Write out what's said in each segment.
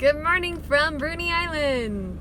Good morning from Bruny Island,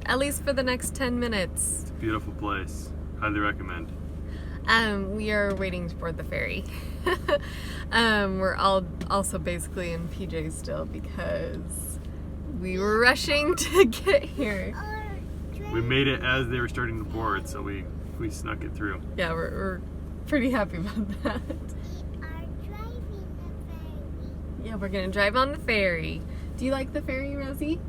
at least for the next 10 minutes. It's a beautiful place. Highly recommend. We are waiting to board the ferry. We're all also basically in PJs still because we were rushing to get here. We made it as they were starting to board, so we snuck it through. Yeah, we're pretty happy about that. Yeah, we're gonna drive on the ferry. Do you like the ferry, Rosie?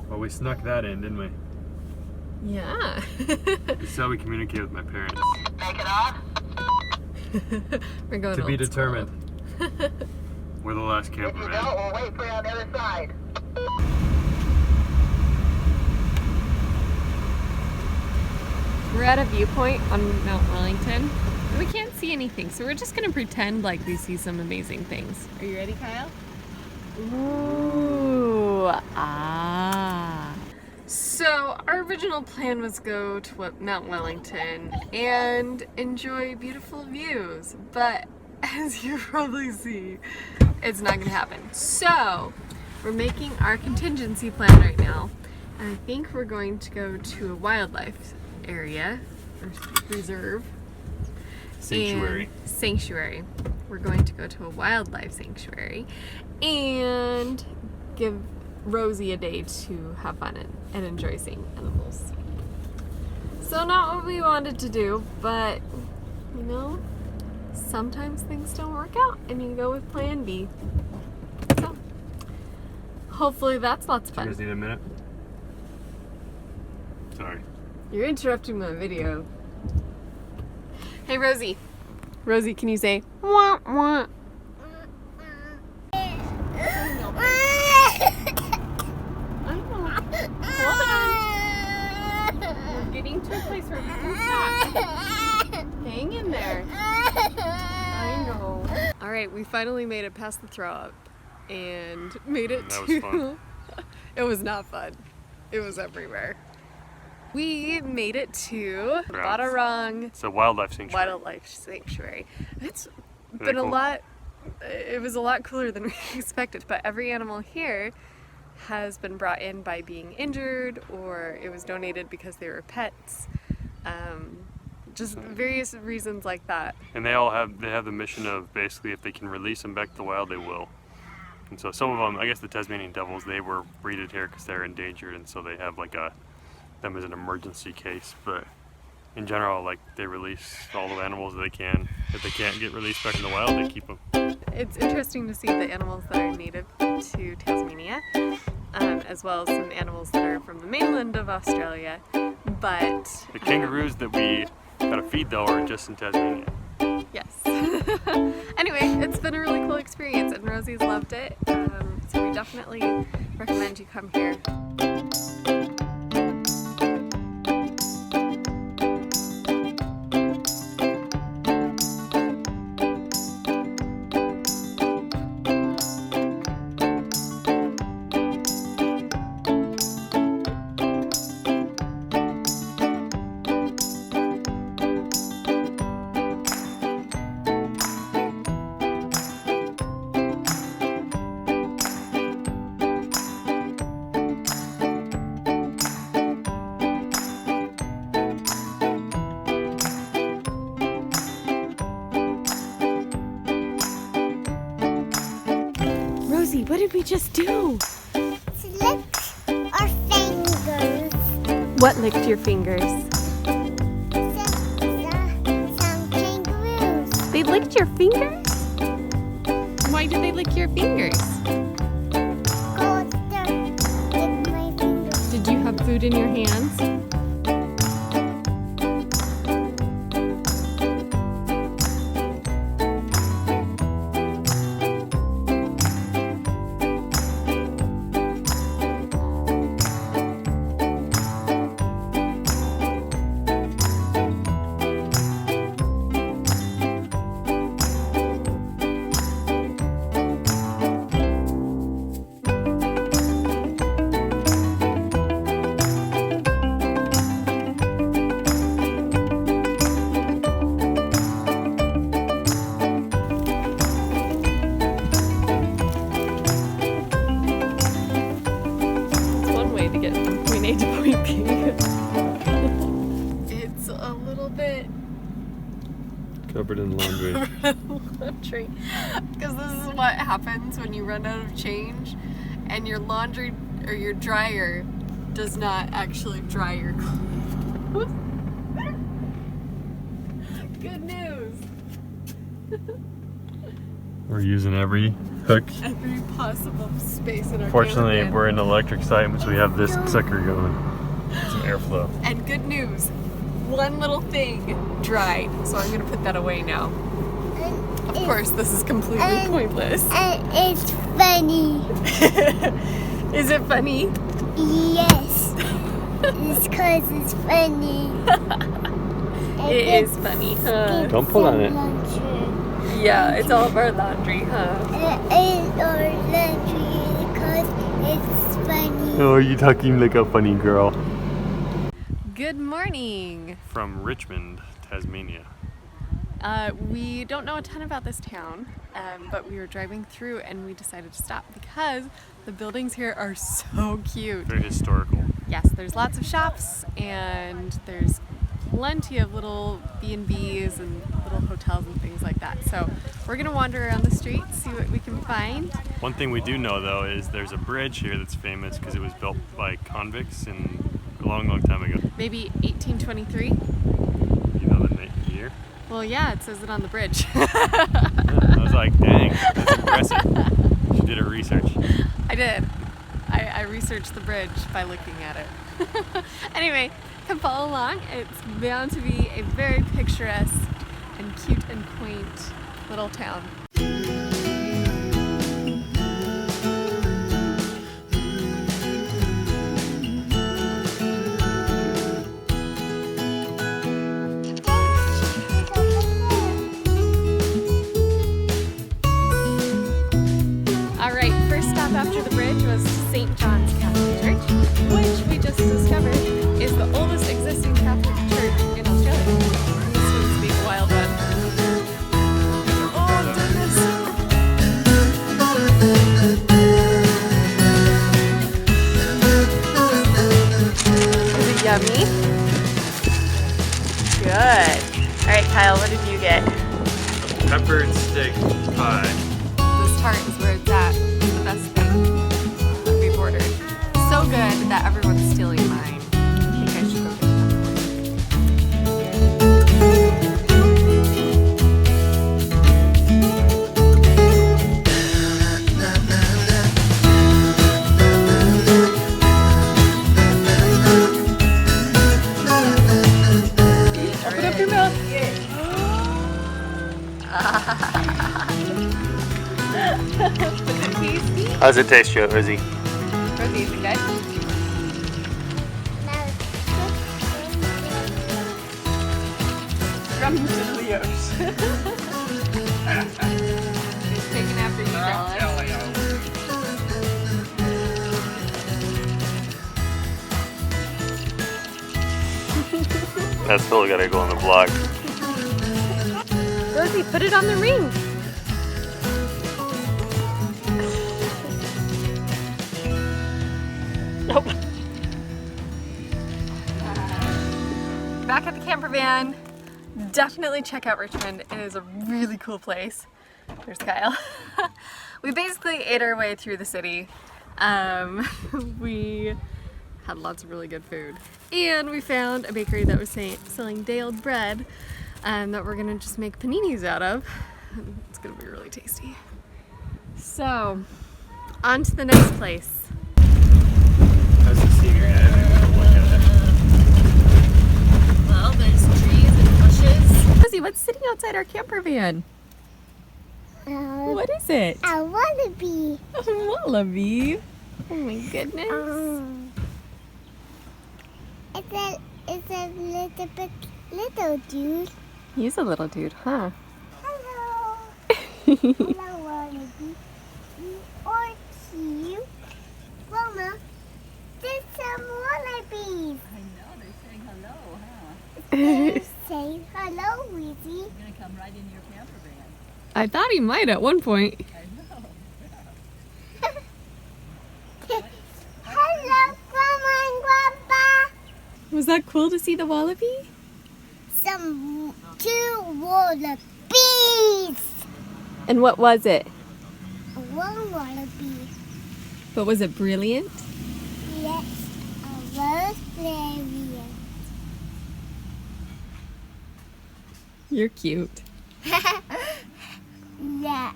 Well, we snuck that in, didn't we? Yeah. This is how we communicate with my parents. Take it off. We're going To be old determined. school. We're the last If camper you in. don't, we'll wait for you on the other side. We're at a viewpoint on Mount Wellington. We can't see anything, so we're just gonna pretend like we see some amazing things. Are you ready, Kyle? Ooh, ah. So our original plan was go to Mount Wellington and enjoy beautiful views, but as you probably see, it's not gonna happen. So we're making our contingency plan right now, and I think we're going to go to a wildlife area or reserve. Sanctuary. We're going to go to a wildlife sanctuary and give Rosie a day to have fun and enjoy seeing animals. So not what we wanted to do, but you know, sometimes things don't work out and you go with plan B. So hopefully that's lots of You fun. guys need a minute? Sorry. You're interrupting my video. Hey Rosie. Rosie, can you say wah wah? I know. Hold on. We're getting to a place where we can stop. Hang in there. I know. Alright, we finally made it past the throw up and made it That to... was fun. It was not fun. It was everywhere. We made it to Bonorong It's a wildlife Sanctuary. It's Very been a cool. lot, it was a lot cooler than we expected, but every animal here has been brought in by being injured or it was donated because they were pets. Just various reasons like that. And they have the mission of basically if they can release them back to the wild, they will. And so some of them, I guess the Tasmanian devils, they were breeded here because they're endangered, and so they have like them as an emergency case. But in general, like they release all the animals that they can. If they can't get released back in the wild, they keep them. It's interesting to see the animals that are native to Tasmania, as well as some animals that are from the mainland of Australia. But The kangaroos that we gotta feed though are just in Tasmania. yes. Anyway, it's been a really cool experience, and Rosie's loved it. So we definitely recommend you come here. Rosie, what did we just do? Lick our fingers. What licked your fingers? Some kangaroos. They licked your fingers? Why did they lick your fingers? Go there. Lick my fingers. Did you have food in your hands? Rubber than laundry. Laundry. Because this is what happens when you run out of change and your laundry or your dryer does not actually dry your clothes. Good news. We're using every hook. Every possible space in our Fortunately, camper van. we're in electric site, so we have this sucker going. Some airflow. And good news, one little thing dried, so I'm gonna put that away now. Of course, this is completely pointless. And it's funny. Is it funny? Yes. It's because it's funny. It is funny, huh? Don't pull on it. Yeah, it's all of our laundry, huh? It's our laundry because it's funny. Oh, you talking like a funny girl. Good morning. From Richmond, Tasmania. We don't know a ton about this town, but we were driving through and we decided to stop because the buildings here are so cute. Very historical. Yes, there's lots of shops and there's plenty of little B&Bs and little hotels and things like that. So we're gonna wander around the streets, see what we can find. One thing we do know though is there's a bridge here that's famous because it was built by convicts in a long, long time ago. Maybe 1823? You know the year? Well, yeah, it says it on the bridge. I was like, dang, that's impressive. She did her research. I did. I researched the bridge by looking at it. Anyway, come follow along. It's bound to be a very picturesque and cute and quaint little town. Alright, first stop after the bridge was St. John's Catholic Church, which we just discovered is the oldest existing Catholic church in Australia. This one's being a wild one. Oh goodness! Is it yummy? Good. Alright Kyle, what did you get? Peppered steak pie. This part is where it's at. It's the best thing that we've ordered. So good that everyone's stealing mine. I think I should go get another one. Open up your mouth. Was it tasty? How's it taste, Rosie? Rosie, is it good? From Leo's. He's taking after you, Dallas. That's still gotta go on the blog. Rosie, put it on the ring. Nope. Back at the camper van. Definitely check out Richmond. It is a really cool place. There's Kyle. We basically ate our way through the city. We had lots of really good food. And we found a bakery that was selling day-old bread that we're gonna just make paninis out of. It's gonna be really tasty. So, on to the next place. How's the scenery? I didn't even look at it. Well, there's trees and bushes. Rosie, what's sitting outside our camper van? What is it? A wallaby. A wallaby. Oh my goodness. It's a little bit little dude. He's a little dude, huh? Hello. Hello, wallaby. You are cute. Mama, there's some wallabies. I know, they're saying hello, huh? They're saying hello, Weezy. They're gonna come right in your camper van. I thought he might at one point. I know. Hello, Grandma and Grandpa. Was that cool to see the wallaby? Two wallabies. wallabies. And what was it? One wallaby. But was it brilliant? Yes, a was brilliant. You're cute. Yes.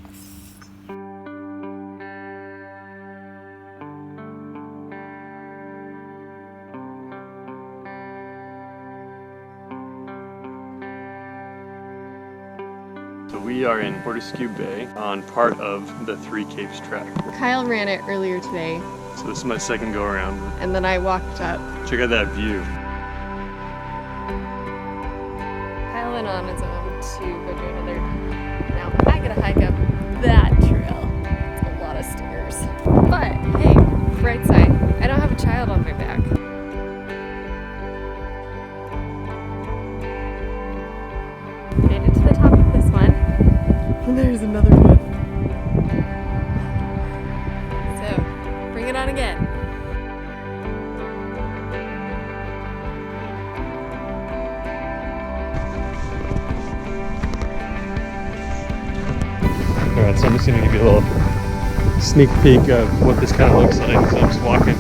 So we are in Fortescue Bay on part of the Three Capes track. Kyle ran it earlier today, So this is my second go around. and then I walked up. Check out that view. Kyle went on his own to go do another. Now I gotta hike up that trail. It's a lot of stairs. But hey, bright side, I don't have a child on my back. Made it to the top of this one. And there's another one. So, bring it on again. Alright, so I'm just going to give you a little sneak peek of what this kind of looks like. So I'm just walking,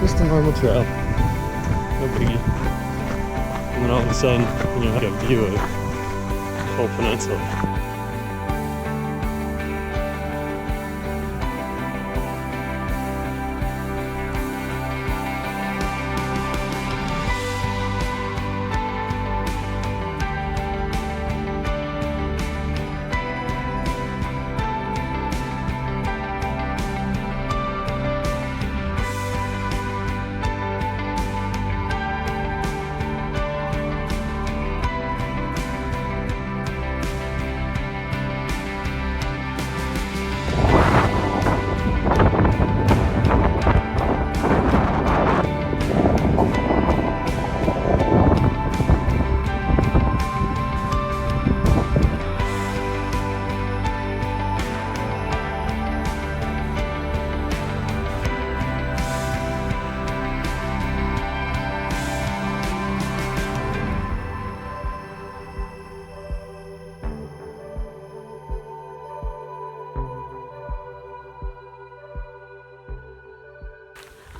just a normal trail, no biggie. And then all of a sudden, you have a view of the whole peninsula.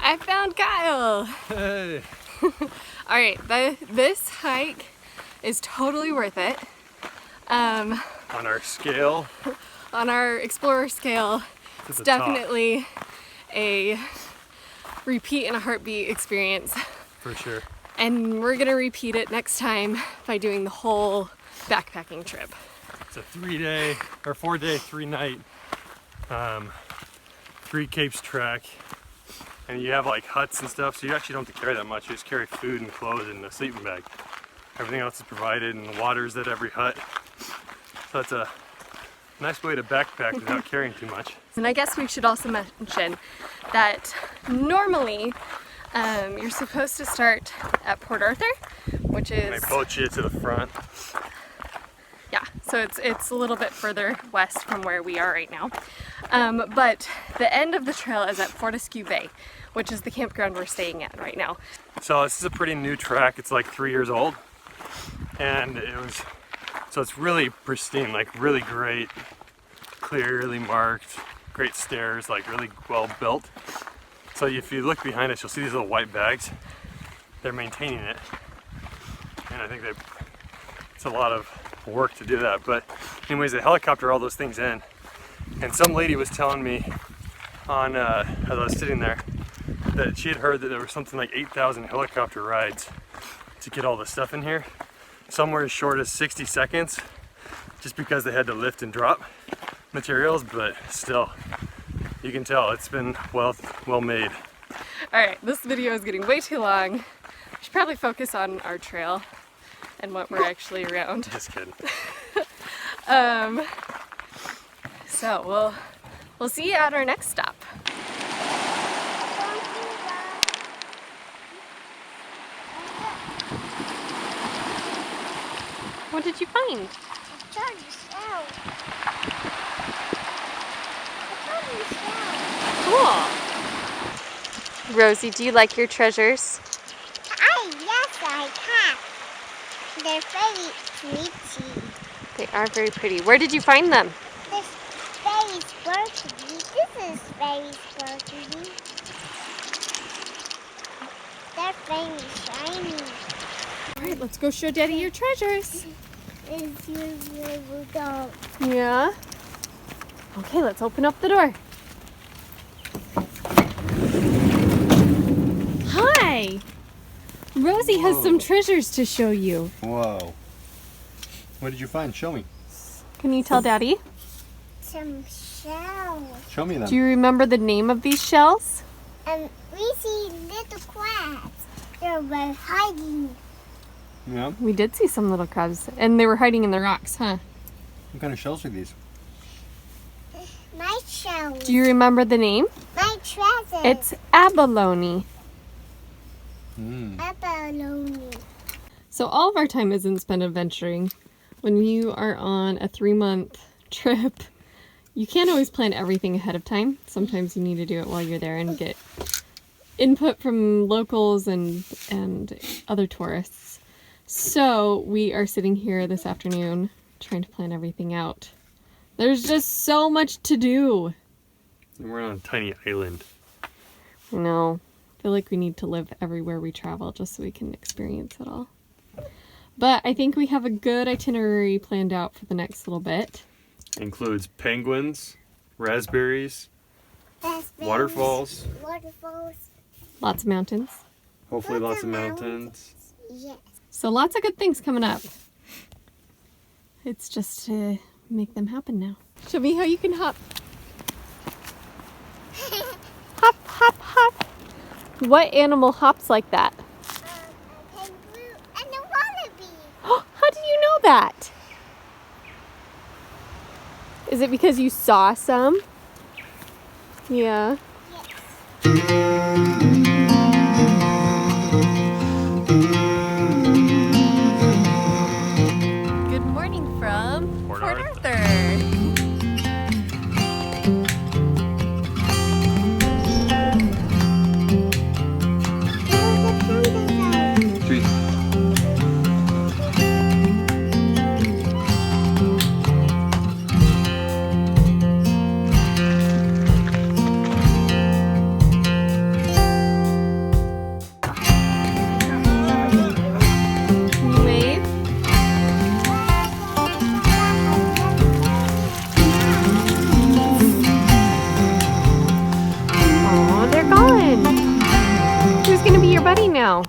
I found Kyle! Hey! Alright, this hike is totally worth it. On our scale, On our explorer scale, to it's the top, definitely a repeat in a heartbeat experience. for sure. And we're gonna repeat it next time by doing the whole backpacking trip. It's a 3-day or 4-day, 3-night, Three Capes track. And you have like huts and stuff, so you actually don't have to carry that much. You just carry food and clothes in a sleeping bag. Everything else is provided, and the water's at every hut. So it's a nice way to backpack without carrying too much. And I guess we should also mention that normally you're supposed to start at Port Arthur, which And is, they boat you to the front. yeah, so it's a little bit further west from where we are right now. But the end of the trail is at Fortescue Bay, which is the campground we're staying at right now. So this is a pretty new track. It's like 3 years old, and so it's really pristine, like really great, clearly marked, great stairs, like really well built. So if you look behind us, you'll see these little white bags. They're maintaining it, and I think it's a lot of work to do that. But anyways, they helicopter all those things in, and some lady was telling me on as I was sitting there that she had heard that there was something like 8,000 helicopter rides to get all the stuff in here. Somewhere as short as 60 seconds, just because they had to lift and drop materials, but still, you can tell it's been well made. Alright, this video is getting way too long. We should probably focus on our trail and what we're actually around. Just kidding. So we'll see you at our next stop. What did you find? Cool. Rosie, do you like your treasures? Yes, I have. They're very pretty. They are very pretty. Where did you find them? This very sparkly. This is very sparkly. They're very shiny. All right, let's go show Daddy your treasures. It's your little dog. Yeah? Okay, let's open up the door. Hi! Rosie has some treasures to show you. Whoa. What did you find? Show me. Can you tell Daddy? Some shells. Show me them. Do you remember the name of these shells? We see little crabs. They were hiding. Yeah. We did see some little crabs, and they were hiding in the rocks, huh? What kind of shells are these? My shells. Do you remember the name? My treasure. It's abalone. abalone. So all of our time isn't spent adventuring. When you are on a 3-month trip, you can't always plan everything ahead of time. Sometimes you need to do it while you're there and get input from locals and other tourists. So we are sitting here this afternoon trying to plan everything out. There's just so much to do. We're on a tiny island. I know. I feel like we need to live everywhere we travel just so we can experience it all. But I think we have a good itinerary planned out for the next little bit. Includes penguins, raspberries, waterfalls, Lots of mountains. hopefully lots of mountains. Yes. So lots of good things coming up. It's just to make them happen now. Show me how you can hop. Hop, hop, hop. What animal hops like that? A kangaroo and a wallaby. How do you know that? Is it because you saw some? Yeah. Good morning from Port Port Arthur. Arthur. Trees. Wave. Oh, they're gone. Who's gonna be your buddy now?